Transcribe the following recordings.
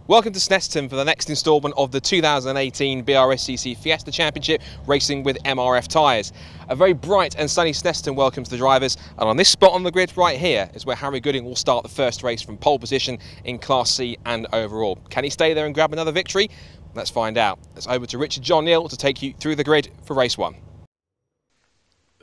Welcome to Snetterton for the next instalment of the 2018 BRSCC Fiesta Championship, racing with MRF Tyres. A very bright and sunny Snetterton welcomes the drivers, and on this spot on the grid right here is where Harry Gooding will start the first race from pole position in Class C and overall. Can he stay there and grab another victory? Let's find out. It's over to Richard John Neal to take you through the grid for race one.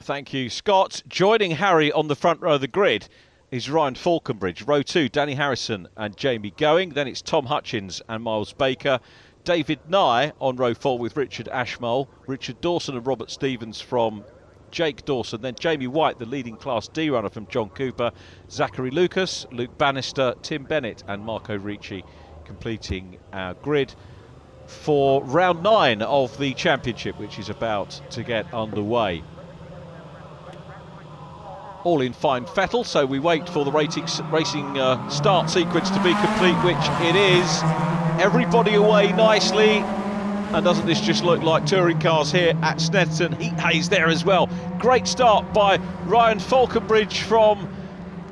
Thank you, Scott. Joining Harry on the front row of the grid is Ryan Falconbridge. Row 2, Danny Harrison and Jamie Going. Then it's Tom Hutchins and Miles Baker. David Nye on row 4 with Richard Ashmole. Richard Dawson and Robert Stevens from Jake Dawson. Then Jamie White, the leading Class D runner from John Cooper. Zachary Lucas, Luke Bannister, Tim Bennett and Marco Ricci completing our grid for round 9 of the championship, which is about to get underway. All in fine fettle, so we wait for the racing start sequence to be complete, which it is. Everybody away nicely, and doesn't this just look like touring cars here at Snetterton? Heat haze there as well. Great start by Ryan Falconbridge from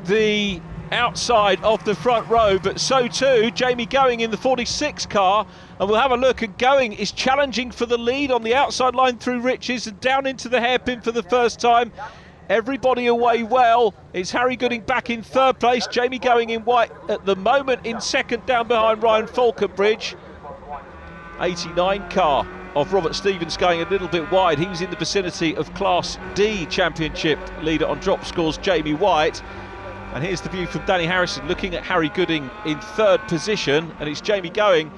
the outside of the front row, but so too Jamie Going in the 46 car, and we'll have a look. And Going is challenging for the lead on the outside line through Riches and down into the hairpin for the first time. Everybody away well. It's Harry Gooding back in third place. Jamie Going in white at the moment in second, down behind Ryan Falconbridge. 89 car of Robert Stevens going a little bit wide. He was in the vicinity of Class D Championship leader on drop scores, Jamie White. And here's the view from Danny Harrison looking at Harry Gooding in third position. And it's Jamie Going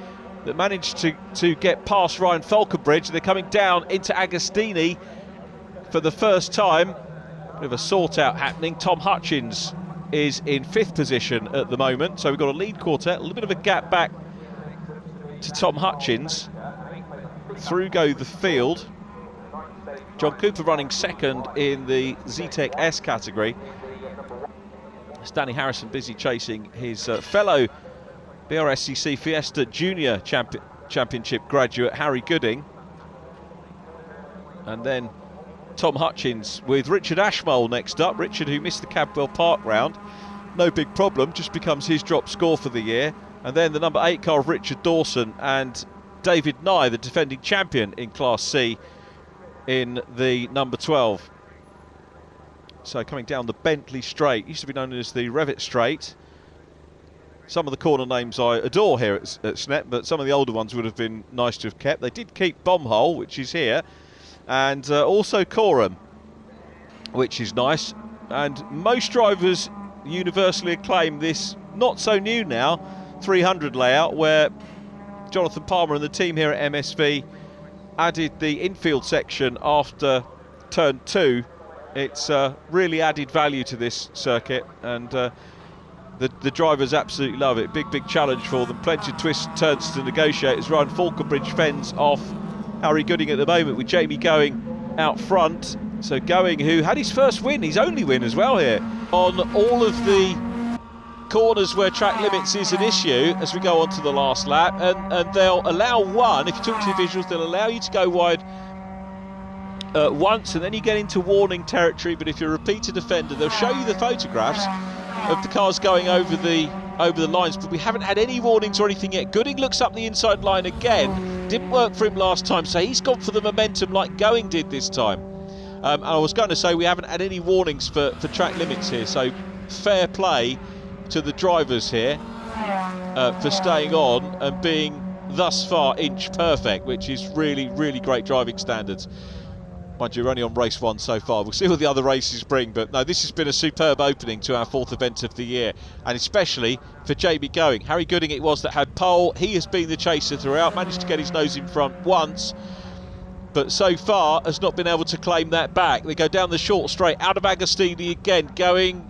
that managed to get past Ryan Falconbridge. They're coming down into Agostini for the first time. Bit of a sort out happening. Tom Hutchins is in fifth position at the moment, so we've got a lead quartet, a little bit of a gap back to Tom Hutchins. Through go the field. John Cooper running second in the Z-Tech S category. It's Danny Harrison busy chasing his fellow BRSCC Fiesta Junior Championship graduate Harry Gooding, and then Tom Hutchins with Richard Ashmole next up. Richard, who missed the Cadwell Park round, no big problem, just becomes his drop score for the year. And then the number 8 car of Richard Dawson and David Nye, the defending champion in Class C, in the number 12. So coming down the Bentley Straight, used to be known as the Revit Straight. Some of the corner names I adore here at Snet, but some of the older ones would have been nice to have kept. They did keep Bombhole, which is here, and also Coram, which is nice. And most drivers universally acclaim this not so new now 300 layout, where Jonathan Palmer and the team here at MSV added the infield section after turn 2. It's really added value to this circuit, and the drivers absolutely love it. Big challenge for them, plenty of twists and turns to negotiate as Ryan Falconbridge fends off Harry Gooding at the moment, with Jamie Going out front. So Going, who had his first win, his only win as well here, on all of the corners where track limits is an issue as we go on to the last lap. And they'll allow one, if you talk to the visuals, they'll allow you to go wide once, and then you get into warning territory. But if you're a repeated offender, they'll show you the photographs of the cars going over the lines, but we haven't had any warnings or anything yet. Gooding looks up the inside line again. Didn't work for him last time, so he's gone for the momentum like Going did this time. And I was going to say we haven't had any warnings for track limits here, so fair play to the drivers here for staying on and being thus far inch perfect, which is really great driving standards. Mind you, we're only on race 1 so far. We'll see what the other races bring, but no, this has been a superb opening to our 4th event of the year, and especially for Jamie Going. Harry Gooding it was that had pole. He has been the chaser throughout, managed to get his nose in front once, but so far has not been able to claim that back. They go down the short straight, out of Agostini again. Going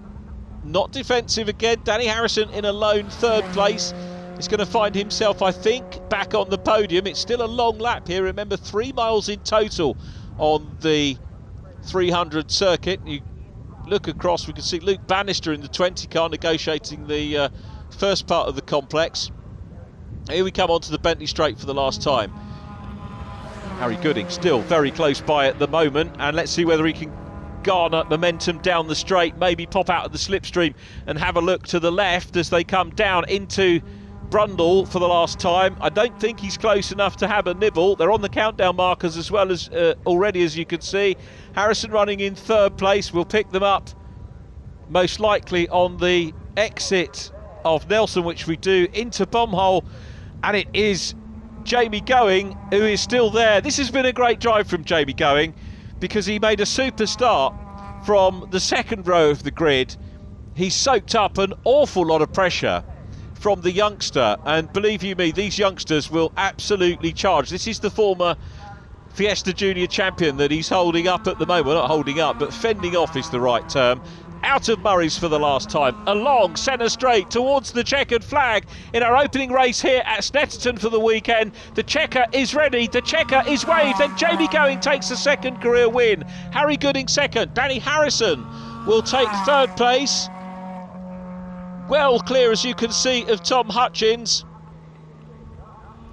not defensive again. Danny Harrison in a lone third place. He's going to find himself, I think, back on the podium. It's still a long lap here. Remember, 3 miles in total on the 300 circuit. You look across, we can see Luke Bannister in the 20 car negotiating the first part of the complex. Here we come onto the Bentley Straight for the last time. Harry Gooding still very close by at the moment, and let's see whether he can garner momentum down the straight, maybe pop out of the slipstream and have a look to the left as they come down into Brundle for the last time. I don't think he's close enough to have a nibble. They're on the countdown markers as well as already, as you can see. Harrison running in third place. We'll pick them up most likely on the exit of Nelson, which we do into Bombhole, and it is Jamie Going who is still there. This has been a great drive from Jamie Going because he made a super start from the second row of the grid. He soaked up an awful lot of pressure from the youngster, and believe you me, these youngsters will absolutely charge. This is the former Fiesta Junior champion that he's holding up at the moment. Not holding up, but fending off is the right term. Out of Murray's for the last time, along centre straight towards the checkered flag in our opening race here at Snetterton for the weekend. The checker is ready, the checker is waved, and Jamie Going takes the second career win. Harry Gooding second, Danny Harrison will take third place. Well clear, as you can see, of Tom Hutchins.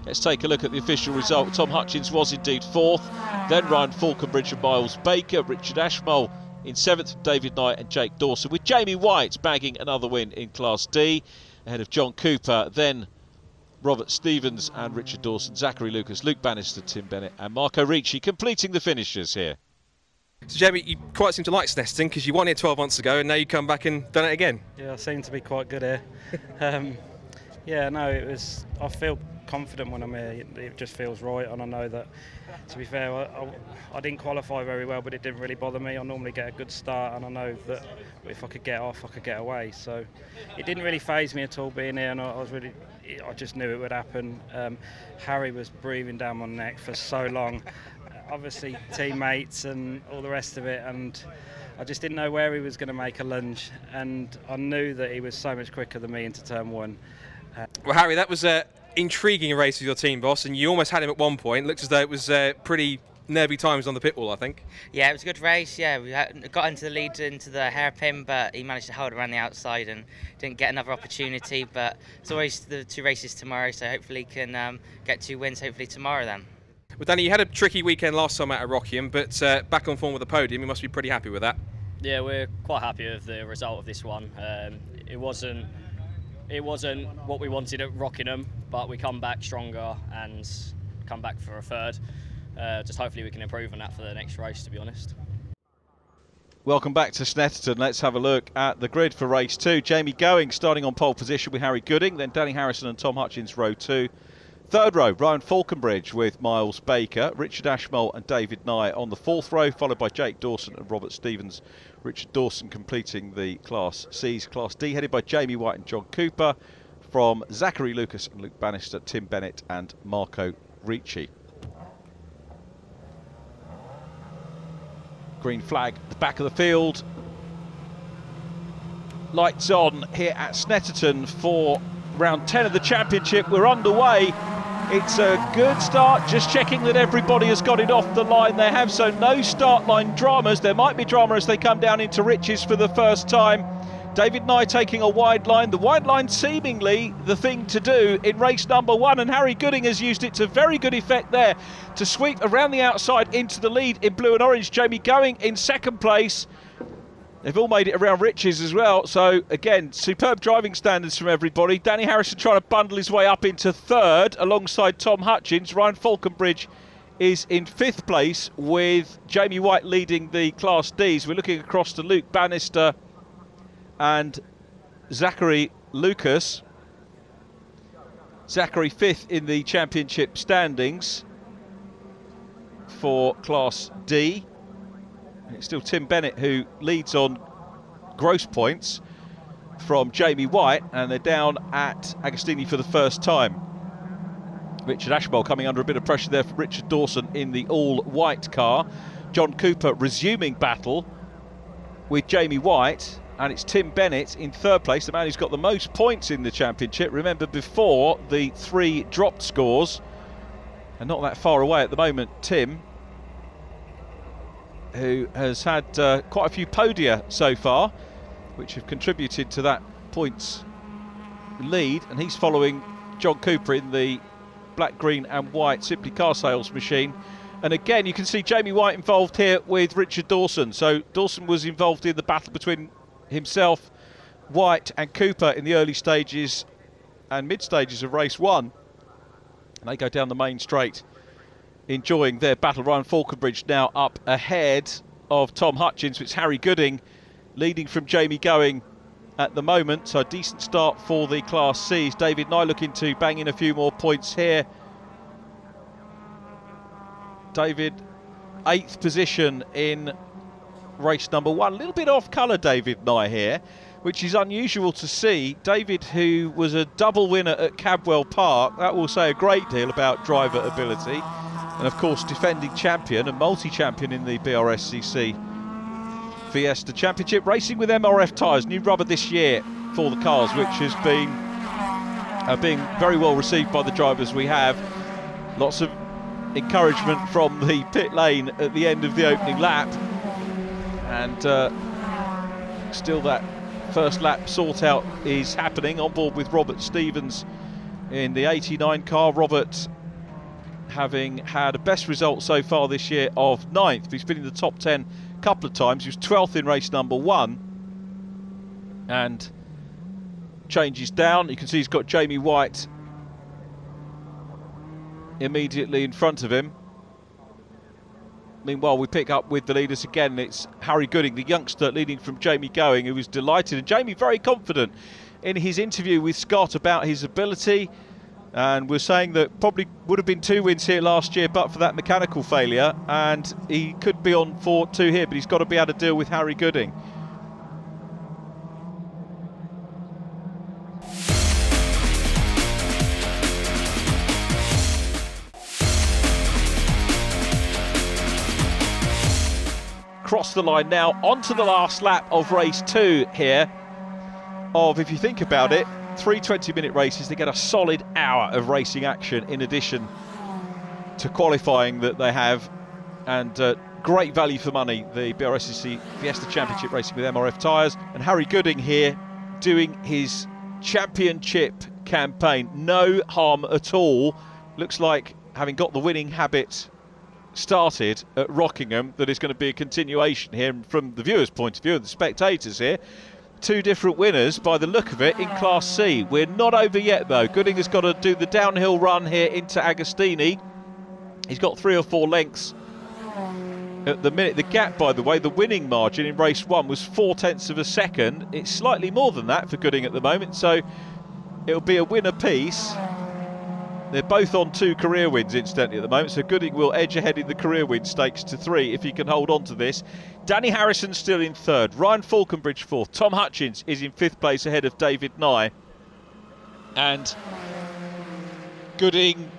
Let's take a look at the official result. Tom Hutchins was indeed fourth, then Ryan Falconbridge and Miles Baker, Richard Ashmole in seventh, David Knight and Jake Dawson, with Jamie White bagging another win in Class D, ahead of John Cooper, then Robert Stevens and Richard Dawson, Zachary Lucas, Luke Bannister, Tim Bennett and Marco Ricci completing the finishers here. So Jamie, you quite seem to like Snetterton because you won here 12 months ago and now you come back and done it again. Yeah, I seem to be quite good here. Yeah, no, I feel confident when I'm here. It just feels right, and I know that, to be fair, I didn't qualify very well, but it didn't really bother me. I normally get a good start, and I know that if I could get off, I could get away. So it didn't really faze me at all being here, and I just knew it would happen. Harry was breathing down my neck for so long. Obviously teammates and all the rest of it, and I just didn't know where he was going to make a lunge, and I knew that he was so much quicker than me into turn one. Well, Harry, that was an intriguing race with your team boss, and you almost had him at one point. Looks as though it was pretty nervy times on the pit wall, I think. Yeah, it was a good race. Yeah, we got into the lead into the hairpin, but he managed to hold around the outside and didn't get another opportunity. But it's always the two races tomorrow, so hopefully he can get 2 wins hopefully tomorrow then. Well, Danny, you had a tricky weekend last time out at Rockingham, but back on form with the podium, you must be pretty happy with that. Yeah, we're quite happy with the result of this one. It wasn't what we wanted at Rockingham, but we come back stronger and come back for a third. Just hopefully we can improve on that for the next race, to be honest. Welcome back to Snetterton. Let's have a look at the grid for race 2. Jamie Going starting on pole position with Harry Gooding, then Danny Harrison and Tom Hutchins row 2. Third row, Ryan Falconbridge with Miles Baker, Richard Ashmole and David Nye on the fourth row, followed by Jake Dawson and Robert Stevens. Richard Dawson completing the Class C's. Class D headed by Jamie White and John Cooper, from Zachary Lucas and Luke Bannister, Tim Bennett and Marco Ricci. Green flag at the back of the field. Lights on here at Snetterton for round 10 of the championship. We're underway. It's a good start, just checking that everybody has got it off the line. They have, so no start line dramas. There might be drama as they come down into Riches for the first time. David Nye taking a wide line. The wide line seemingly the thing to do in race number 1, and Harry Gooding has used it to very good effect there to sweep around the outside into the lead in blue and orange. Jamie Going in second place. They've all made it around Riches as well, so again, superb driving standards from everybody. Danny Harrison trying to bundle his way up into third alongside Tom Hutchins. Ryan Falconbridge is in fifth place with Jamie White leading the Class Ds. We're looking across to Luke Bannister and Zachary Lucas. Zachary fifth in the championship standings for Class D. It's still Tim Bennett who leads on gross points from Jamie White, and they're down at Agostini for the first time. Richard Ashmole coming under a bit of pressure there for Richard Dawson in the all-white car. John Cooper resuming battle with Jamie White, and it's Tim Bennett in third place, the man who's got the most points in the championship. Remember, before the 3 dropped scores, and not that far away at the moment, Tim, who has had quite a few podia so far, which have contributed to that points lead, and he's following John Cooper in the black, green and white Simply Car Sales machine. And again, you can see Jamie White involved here with Richard Dawson. So Dawson was involved in the battle between himself, White and Cooper in the early stages and mid stages of race 1. And they go down the main straight, enjoying their battle. Ryan Falconbridge now up ahead of Tom Hutchins. It's Harry Gooding leading from Jamie Going at the moment. So a decent start for the Class Cs. David Nye looking to bang in a few more points here. David, 8th position in race number 1. A little bit off colour, David Nye here, which is unusual to see. David, who was a double winner at Cabwell Park, that will say a great deal about driver ability. And of course, defending champion and multi-champion in the BRSCC Fiesta Championship, racing with MRF Tyres, new rubber this year for the cars, which has been being very well received by the drivers we have. Lots of encouragement from the pit lane at the end of the opening lap, and still that first lap sort out is happening. On board with Robert Stevens in the 89 car. Robert having had a best result so far this year of 9th. He's been in the top 10 a couple of times. He was 12th in race number 1, and changes down. You can see he's got Jamie White immediately in front of him. Meanwhile, we pick up with the leaders again. It's Harry Gooding, the youngster, leading from Jamie Going, who was delighted. And Jamie very confident in his interview with Scott about his ability. And we're saying that probably would have been 2 wins here last year, but for that mechanical failure. And he could be on for 2 here, but he's got to be able to deal with Harry Gooding. Cross the line now, onto the last lap of race 2 here. If you think about it, 3 20-minute races, they get a solid hour of racing action in addition to qualifying that they have, and great value for money, the BRSCC Fiesta Championship racing with MRF Tyres. And Harry Gooding here doing his championship campaign, no harm at all. Looks like, having got the winning habit started at Rockingham, that is going to be a continuation here. And from the viewers' point of view, and the spectators here, 2 different winners by the look of it in Class C. We're not over yet though. Gooding has got to do the downhill run here into Agostini. He's got 3 or 4 lengths at the minute. The gap, by the way, the winning margin in race 1 was 0.4 of a second. It's slightly more than that for Gooding at the moment, so it'll be a win apiece. They're both on 2 career wins, incidentally, at the moment, so Gooding will edge ahead in the career win stakes to 3 if he can hold on to this. Danny Harrison still in 3rd, Ryan Falconbridge 4th, Tom Hutchins is in 5th place ahead of David Nye. And Gooding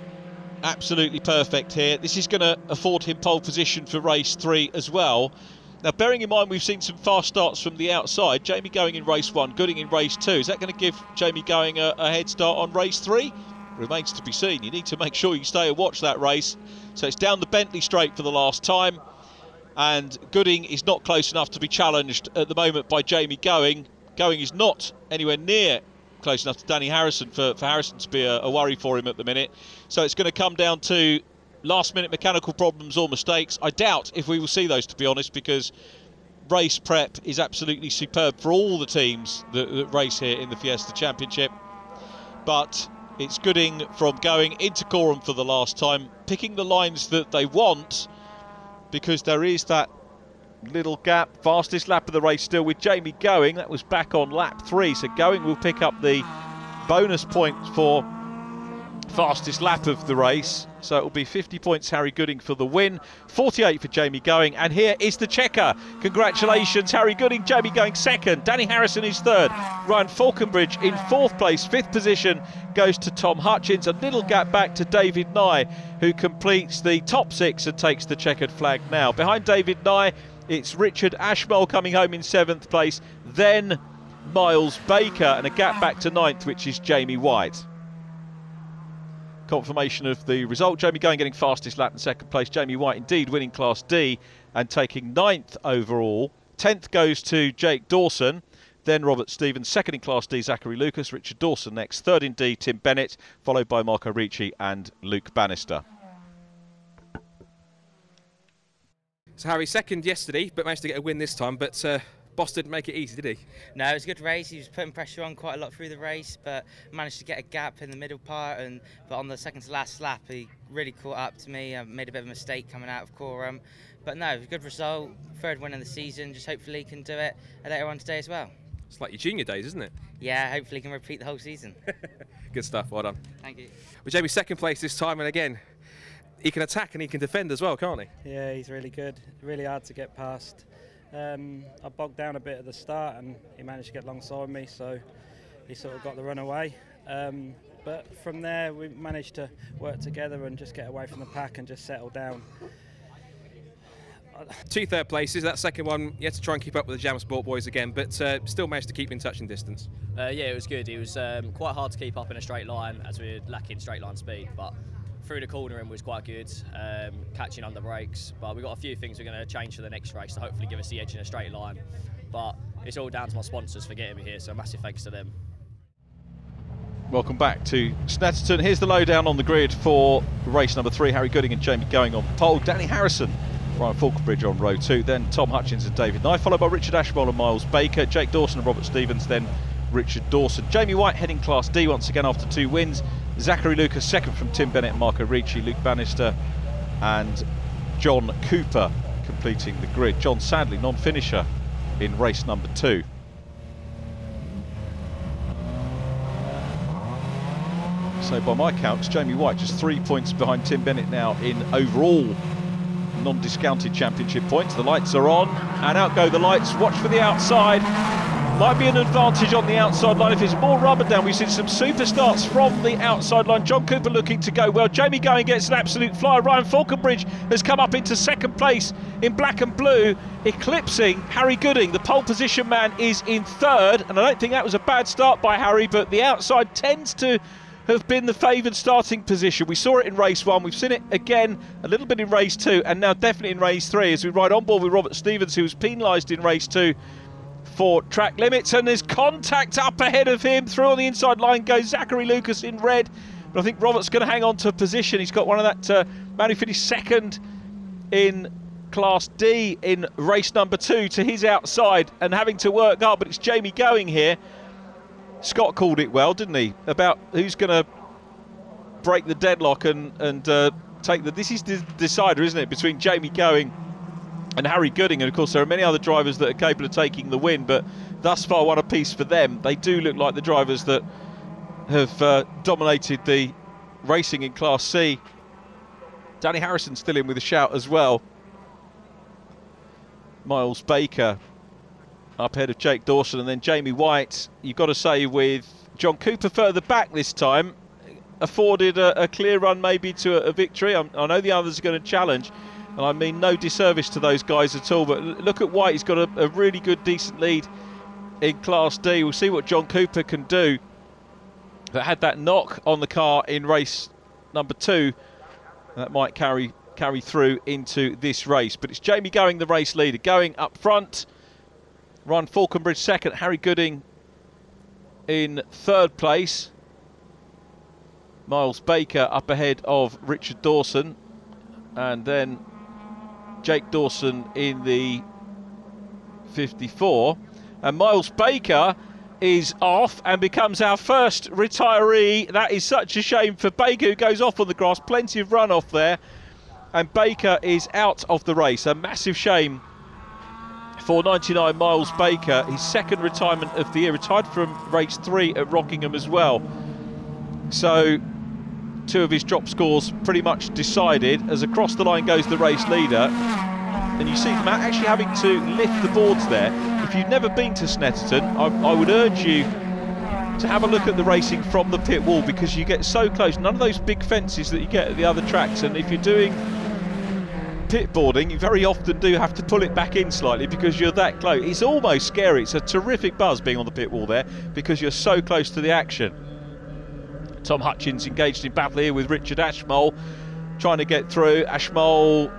absolutely perfect here. This is going to afford him pole position for race 3 as well. Now, bearing in mind we've seen some fast starts from the outside, Jamie Going in race 1, Gooding in race 2, is that going to give Jamie Going a head start on race 3? Remains to be seen. You need to make sure you stay and watch that race. So it's down the Bentley straight for the last time, and Gooding is not close enough to be challenged at the moment by Jamie Going. Going is not anywhere near close enough to Danny Harrison for Harrison to be a worry for him at the minute. So it's going to come down to last minute mechanical problems or mistakes. I doubt if we will see those, to be honest, because race prep is absolutely superb for all the teams that race here in the Fiesta Championship. But it's Gooding from Going into Coram for the last time, picking the lines that they want, because there is that little gap. Fastest lap of the race still with Jamie Going. That was back on lap 3, so Going will pick up the bonus point for fastest lap of the race. So it will be 50 points Harry Gooding for the win, 48 for Jamie Going. And here is the checker. Congratulations, Harry Gooding, Jamie Going 2nd, Danny Harrison is 3rd, Ryan Falconbridge in 4th place. 5th position goes to Tom Hutchins, a little gap back to David Nye, who completes the top 6 and takes the checkered flag now. Behind David Nye, it's Richard Ashmole coming home in 7th place, then Miles Baker, and a gap back to 9th, which is Jamie White. Confirmation of the result. Jamie Going getting fastest lap in 2nd place. Jamie White indeed winning Class D and taking 9th overall. 10th goes to Jake Dawson, then Robert Stevens. 2nd in Class D, Zachary Lucas. Richard Dawson next. 3rd in D, Tim Bennett, followed by Marco Ricci and Luke Bannister. So Harry 2nd yesterday, but managed to get a win this time. But Boss didn't make it easy, did he? No, it was a good race. He was putting pressure on quite a lot through the race, but managed to get a gap in the middle part. But on the second to last lap, he really caught up to me. Made a bit of a mistake coming out of Coram. But no, good result. Third win of the season. Just hopefully he can do it later on today as well. It's like your junior days, isn't it? Yeah, hopefully he can repeat the whole season. Good stuff, well done. Thank you. Well, Jamie, second place this time, and again, he can attack and he can defend as well, can't he? Yeah, he's really good. Really hard to get past. I bogged down a bit at the start and he managed to get alongside me, so he sort of got the run away. But from there we managed to work together and just get away from the pack and just settle down. 2 third places. That second one, you had to try and keep up with the Jam Sport boys again, but still managed to keep in touch and distance. Yeah, it was good. It was quite hard to keep up in a straight line as we were lacking straight line speed, but through the cornering was quite good, catching under brakes, but we've got a few things we're going to change for the next race to hopefully give us the edge in a straight line. But it's all down to my sponsors for getting me here, so massive thanks to them. Welcome back to Snetterton. Here's the lowdown on the grid for race number 3. Harry Gooding and Jamie going on pole. Danny Harrison, Ryan Falconbridge on row 2. Then Tom Hutchins and David Nye, followed by Richard Ashmole and Miles Baker. Jake Dawson and Robert Stevens, then Richard Dawson. Jamie White heading Class D once again after 2 wins. Zachary Lucas second from Tim Bennett and Marco Ricci. Luke Bannister and John Cooper completing the grid. John Sadley, non-finisher in race number 2. So by my counts, Jamie White just 3 points behind Tim Bennett now in overall non-discounted championship points. The lights are on and out go the lights. Watch for the outside. Might be an advantage on the outside line if there's more rubber down. We've seen some super starts from the outside line. John Cooper looking to go well. Jamie Going gets an absolute flyer. Ryan Falconbridge has come up into second place in black and blue, eclipsing Harry Gooding. The pole position man is in third, and I don't think that was a bad start by Harry, but the outside tends to have been the favoured starting position. We saw it in race 1, we've seen it again a little bit in race 2, and now definitely in race 3 as we ride on board with Robert Stevens, who was penalised in race 2 for track limits, and there's contact up ahead of him. Through on the inside line goes Zachary Lucas in red, but I think Robert's going to hang on to a position. He's got one of that man who finished second in Class D in race number 2 to his outside and having to work hard, but it's Jamie Going here. Scott called it well, didn't he, about who's going to break the deadlock and take the... This is the decider, isn't it, between Jamie Going and Harry Gooding, and of course there are many other drivers that are capable of taking the win, but thus far one apiece for them. They do look like the drivers that have dominated the racing in Class C. Danny Harrison still in with a shout as well. Miles Baker up ahead of Jake Dawson, and then Jamie White, you've got to say, with John Cooper further back this time, afforded a clear run maybe to a victory. I know the others are going to challenge, and I mean no disservice to those guys at all, but look at White. He's got a really good, decent lead in Class D. We'll see what John Cooper can do. That had that knock on the car in race number 2. That might carry through into this race, but it's Jamie Going, the race leader, Going up front. Ryan Falconbridge second, Harry Gooding in third place. Miles Baker up ahead of Richard Dawson, and then Jake Dawson in the 54. And Miles Baker is off and becomes our first retiree. That is such a shame for Baker, who goes off on the grass. Plenty of runoff there, and Baker is out of the race. A massive shame for 99 Miles Baker, his second retirement of the year, retired from race 3 at Rockingham as well. So 2 of his drop scores pretty much decided, as across the line goes the race leader. And you see them actually having to lift the boards there. If you've never been to Snetterton, I would urge you to have a look at the racing from the pit wall, because you get so close. None of those big fences that you get at the other tracks, and if you're doing pit boarding, you very often do have to pull it back in slightly because you're that close. It's almost scary. It's a terrific buzz being on the pit wall there because you're so close to the action. Tom Hutchins engaged in battle here with Richard Ashmole, trying to get through. Ashmole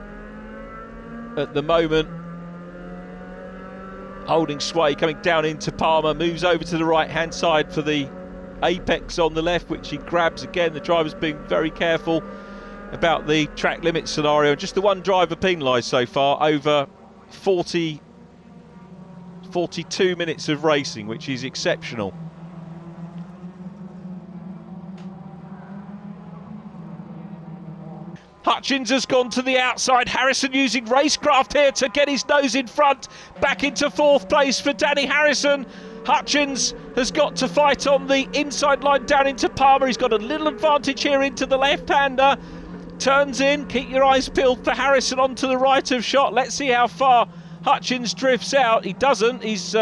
at the moment holding sway, coming down into Palmer, moves over to the right hand side for the apex on the left, which he grabs again. The driver's being very careful about the track limit scenario, and just the one driver penalised so far. Over 40 42 minutes of racing, which is exceptional. Hutchins has gone to the outside. Harrison using racecraft here to get his nose in front. Back into 4th place for Danny Harrison. Hutchins has got to fight on the inside line down into Palmer. He's got a little advantage here into the left-hander. Turns in. Keep your eyes peeled for Harrison onto the right of shot. Let's see how far Hutchins drifts out. He doesn't. He's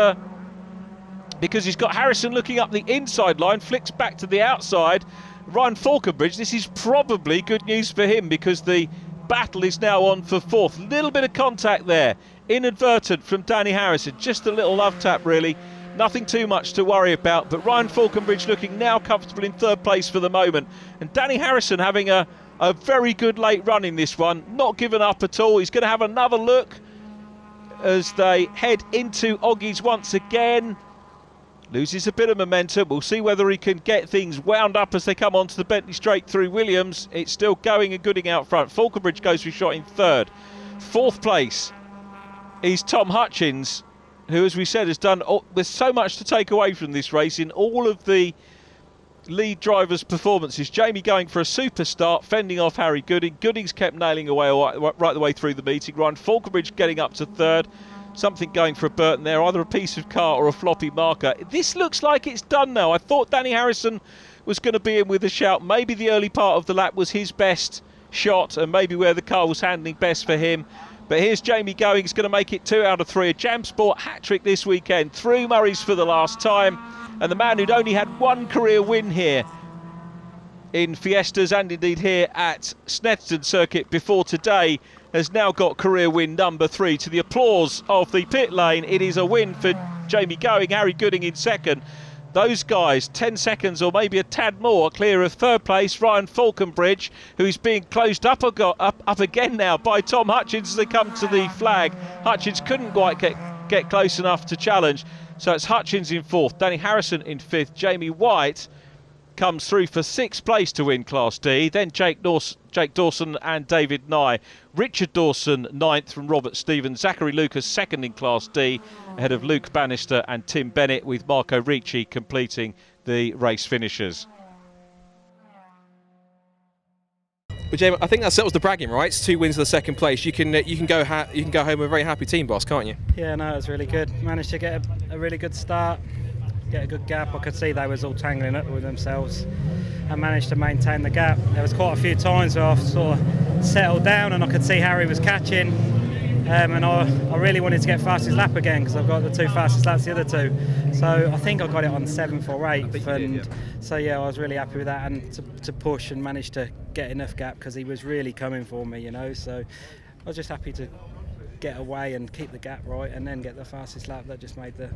because he's got Harrison looking up the inside line. Flicks back to the outside. Ryan Falconbridge, this is probably good news for him because the battle is now on for 4th. Little bit of contact there, inadvertent from Danny Harrison. Just a little love tap really, nothing too much to worry about. But Ryan Falconbridge looking now comfortable in 3rd place for the moment. And Danny Harrison having a very good late run in this one, not given up at all. He's going to have another look as they head into Oggies once again. Loses a bit of momentum. We'll see whether he can get things wound up as they come onto the Bentley straight through Williams. It's still going and Gooding out front. Falconbridge goes for shot in 3rd. 4th place is Tom Hutchins, who, as we said, has done... there's so much to take away from this race in all of the lead drivers' performances. Jamie going for a super start, fending off Harry Gooding. Gooding's kept nailing away right the way through the meeting. Ryan Falconbridge getting up to 3rd. Something going for a Burton there, either a piece of car or a floppy marker. This looks like it's done now. I thought Danny Harrison was going to be in with a shout. Maybe the early part of the lap was his best shot and maybe where the car was handling best for him. But here's Jamie going. He's going to make it 2 out of 3. A Jam Sport hat-trick this weekend. 3 Murrays for the last time. And the man who'd only had 1 career win here in Fiestas and indeed here at Snetterton circuit before today has now got career win number 3 to the applause of the pit lane. It is a win for Jamie Going, Harry Gooding in 2nd. Those guys 10 seconds or maybe a tad more clear of 3rd place. Ryan Falconbridge, who's being closed up again now by Tom Hutchins as they come to the flag. Hutchins couldn't quite get close enough to challenge, so it's Hutchins in 4th, Danny Harrison in 5th. Jamie White comes through for 6th place to win Class D. Then Jake Dawson and David Nye. Richard Dawson 9th from Robert Stevens. Zachary Lucas 2nd in Class D, ahead of Luke Bannister and Tim Bennett, with Marco Ricci completing the race finishers. Well, Jamie, I think that settles the bragging rights. 2 wins to the 2nd place. You can go home with a very happy team boss, can't you? Yeah, no, it was really good. Managed to get a really good start. Get a good gap. I could see they was all tangling up with themselves and managed to maintain the gap. There was quite a few times where I sort of settled down and I could see Harry was catching, and I really wanted to get fastest lap again because I've got the 2 fastest laps the other 2. So I think I got it on 7th or 8th, and yeah. So yeah, I was really happy with that, and to push and manage to get enough gap because he was really coming for me, you know. So I was just happy to get away and keep the gap right and then get the fastest lap. That just made the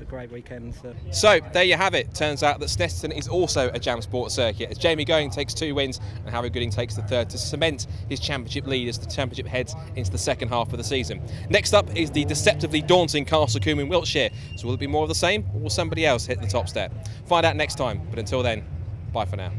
great weekend. So there you have it. Turns out that Snetterton is also a Jam Sport circuit, as Jamie Going takes 2 wins and Harry Gooding takes the 3rd to cement his championship lead as the championship heads into the 2nd half of the season. Next up is the deceptively daunting Castle Combe in Wiltshire. So will it be more of the same, or will somebody else hit the top step? Find out next time, but until then, bye for now.